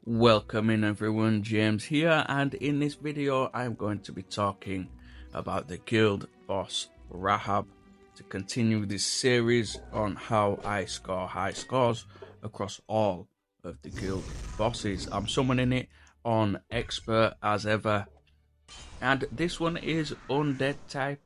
Welcome in everyone, James here, and in this video I'm going to be talking about the guild boss Rahab to continue this series on how I score high scores across all of the guild bosses. I'm summoning it on expert as ever, and this one is undead type,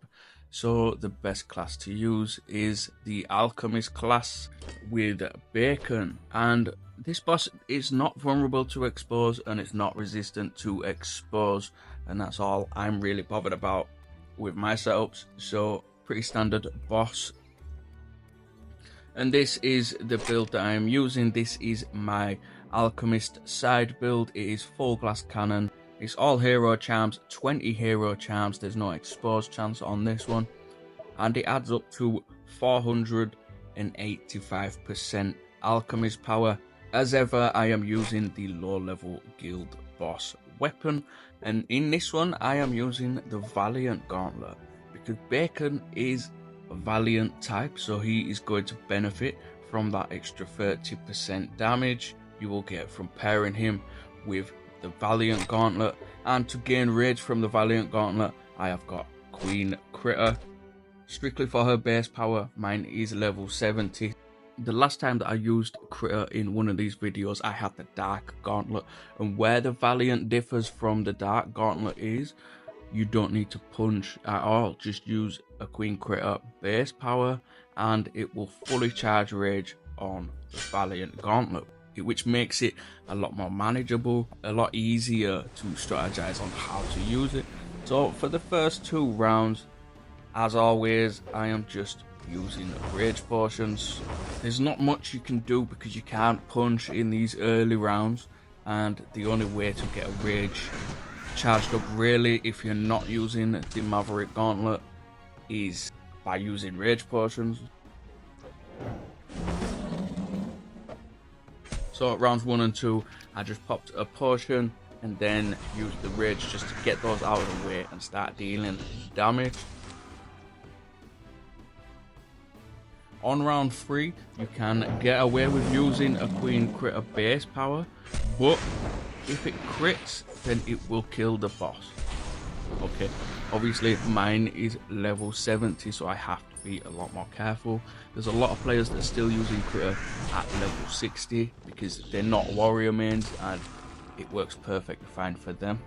so the best class to use is the alchemist class with bacon. And this boss is not vulnerable to expose and it's not resistant to expose, and that's all I'm really bothered about with my setups. So pretty standard boss, and this is the build that I am using. This is my alchemist side build. It is full glass cannon. It's all hero charms, 20 hero charms. There's no exposed chance on this one, and it adds up to 485% alchemist power. As ever, I am using the low level guild boss weapon, and in this one I am using the Valiant Gauntlet because Bacon is a Valiant type, so he is going to benefit from that extra 30% damage you will get from pairing him with the Valiant Gauntlet. And to gain rage from the Valiant Gauntlet, I have got Queen Critter. Strictly for her base power, mine is level 70. The last time that I used Critter in one of these videos, I had the Dark Gauntlet, and where the Valiant differs from the Dark Gauntlet is you don't need to punch at all. Just use a Queen Critter base power and it will fully charge rage on the Valiant Gauntlet, which makes it a lot more manageable, a lot easier to strategize on how to use it. So for the first 2 rounds, as always, I am just using rage potions. There's not much you can do because you can't punch in these early rounds, and the only way to get a rage charged up really if you're not using the Maverick Gauntlet is by using rage potions. So at rounds 1 and 2, I just popped a potion and then used the rage just to get those out of the way and start dealing damage. On round 3, you can get away with using a Queen Critter base power, but if it crits, then it will kill the boss. Okay, obviously mine is level 70, so I have to be a lot more careful. There's a lot of players that are still using Critter at level 60 because they're not warrior mains and it works perfectly fine for them.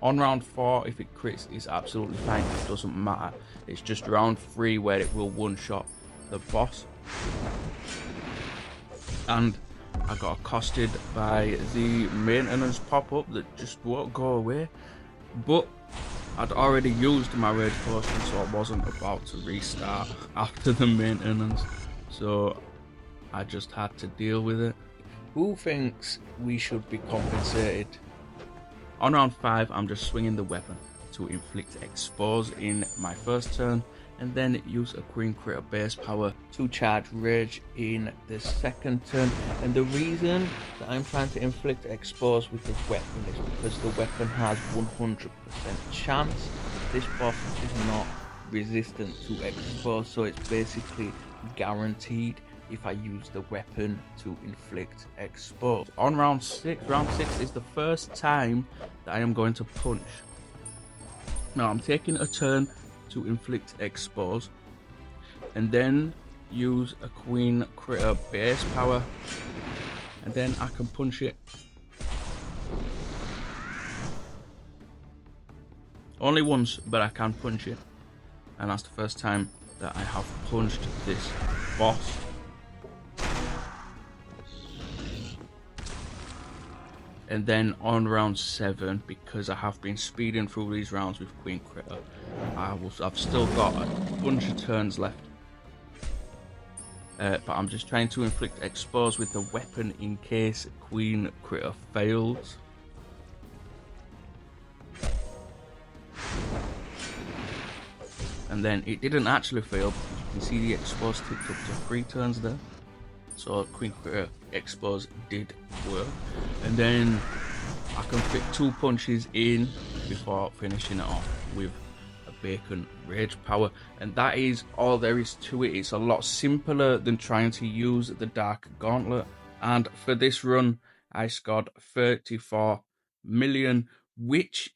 On round 4, if it crits, it's absolutely fine, it doesn't matter. It's just round 3 where it will one-shot the boss. And I got accosted by the maintenance pop-up that just won't go away. But I'd already used my rage potion, so I wasn't about to restart after the maintenance. So I just had to deal with it. Who thinks we should be compensated? On round 5, I'm just swinging the weapon to inflict expose in my first turn, and then use a Queen Critter base power to charge rage in the second turn. And the reason that I'm trying to inflict expose with the weapon is because the weapon has 100% chance. This boss is not resistant to expose, so it's basically guaranteed if I use the weapon to inflict expose. On round 6 is the first time that I am going to punch. Now I'm taking a turn to inflict expose and then use a Queen Critter base power, and then I can punch it. Only once, but I can punch it, and that's the first time that I have punched this boss. And then on round 7, because I have been speeding through these rounds with Queen Critter, I've still got a bunch of turns left. But I'm just trying to inflict expose with the weapon in case Queen Critter fails. And then it didn't actually fail because you can see the expose ticked up to 3 turns there. So Queen Critter expose did work, and then I can fit 2 punches in before finishing it off with a bacon rage power, and that is all there is to it. It's a lot simpler than trying to use the Dark Gauntlet, and for this run I scored 34 million, which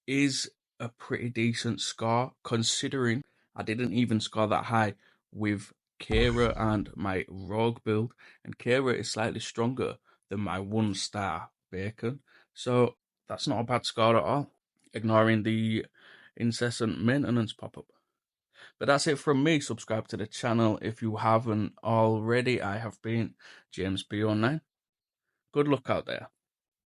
is a pretty decent score considering I didn't even score that high with Kira and my rogue build, and Kira is slightly stronger than my 1-star bacon, so that's not a bad score at all, ignoring the incessant maintenance pop-up. But that's it from me. Subscribe to the channel if you haven't already. I have been James B09. Good luck out there.